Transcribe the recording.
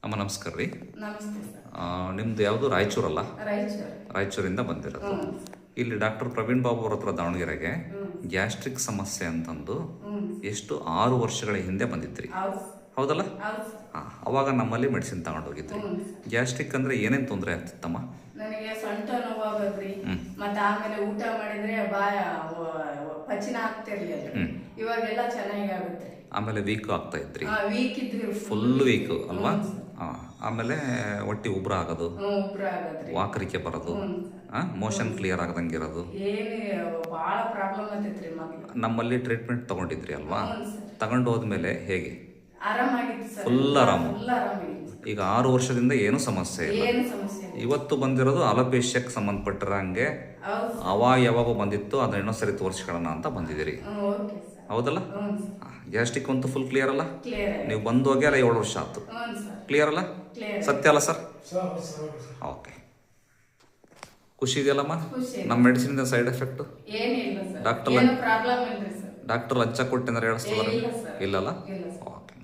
ಅಮ್ಮ ನಮಸ್ಕಾರ ರೀ. ನಮಸ್ತೆ ಸರ್. ನಿಮ್ದು ಯಾವುದು ರಾಯಚೂರಲ್ಲ? ರಾಯಚೂರು. ರಾಯಚೂರಿಂದ ಬಂದಿರೋದು. ಇಲ್ಲಿ ಡಾಕ್ಟರ್ ಪ್ರವೀಣ್ ಬಾಬು ಅವ್ರ ಹತ್ರ ದಾವಣಗೆರೆಗೆ ಗ್ಯಾಸ್ಟ್ರಿಕ್ ಸಮಸ್ಯೆ ಅಂತಂದು ಎಷ್ಟು 6 ವರ್ಷಗಳ ಹಿಂದೆ ಬಂದಿದ್ರಿ, ಹೌದಲ್ಲ? ಅವಾಗ ನಮ್ಮಲ್ಲಿ ಮೆಡಿಸಿನ್ ತಗೊಂಡೋಗಿದ್ರಿ. ಗ್ಯಾಸ್ಟ್ರಿಕ್ ಅಂದ್ರೆ ಏನೇನು ತೊಂದರೆ ಆಗ್ತಿತ್ತಮ್ಮ? ನನಗೆ ಸೊಂಟ ನೋವಾಗದ್ರಿ, ಮತ್ತೆ ಆಮೇಲೆ ಊಟ ಮಾಡಿದ್ರೆ ಬಾಯ ಪಚನ ಆಗ್ತಿರ್ಲಿಲ್ಲ. ಇವಾಗೆಲ್ಲ ಚೆನ್ನಾಗಿ ಆಗುತ್ತೆ. ಆಮೇಲೆ ವೀಕ್ ಆಗ್ತಾ ಇದ್ರಿ, ವೀಕ್ ಇದ್ರಿ, ಫುಲ್ ವೀಕ್ ಅಲ್ವಾ? ಆಮೇಲೆ ಹೊಟ್ಟಿ ಉಬ್ರ ಆಗೋದು, ವಾಕರಿಕೆ ಬರೋದು, ಮೋಷನ್ ಕ್ಲಿಯರ್ ಆಗದಂಗಿರೋದು, ಬಹಳ ಪ್ರಾಬ್ಲಮ್ ಆಗ್ತೈತ್ರಿ. ನಮ್ಮಲ್ಲಿ ಟ್ರೀಟ್ಮೆಂಟ್ ತಗೊಂಡಿದ್ರಿ ಅಲ್ವಾ? ತಗೊಂಡು ಹೋದ್ಮೇಲೆ ಹೇಗೆ? ಆರಾಮಾಗಿತ್ತು, ಫುಲ್ ಆರಾಮು. ಈಗ 6 ವರ್ಷದಿಂದ ಏನು ಸಮಸ್ಯೆ ಇಲ್ಲ. ಇವತ್ತು ಬಂದಿರೋದು ಅಲೋಪೇಶಿಯಕ್ಕೆ ಸಂಬಂಧಪಟ್ಟಿರಂಗೆ ಯಾವಾಗ ಬಂದಿತ್ತು ಅದನ್ನ ಇನ್ನೊಂದ್ಸರಿ ತೋರಿಸ್ಕೊಳ್ಳೋಣ ಅಂತ ಬಂದಿದ್ದೀರಿ, ಹೌದಲ್ಲ? ಗ್ಯಾಸ್ಟ್ರಿಕ್ ಅಂತೂ ಫುಲ್ ಕ್ಲಿಯರ್ ಅಲ್ಲ? ನೀವು ಬಂದು ಹೋಗಿ ಅಲ್ಲ 7 ವರ್ಷ ಆಯ್ತು, ಕ್ಲಿಯರ್ ಅಲ್ಲ? ಸತ್ಯ ಅಲ್ಲ ಸರ್? ಓಕೆ, ಖುಷಿ ಇದೆಯಲ್ಲಮ್ಮ? ನಮ್ಮ ಮೆಡಿಸಿನ್ ಸೈಡ್ ಎಫೆಕ್ಟ್ ಡಾಕ್ಟರ್ ಲಂಚ ಕೊಟ್ಟಿಂದ್ರೆ ಹೇಳಿಸ್ತದ? ಇಲ್ಲಲ್ಲ? ಓಕೆ.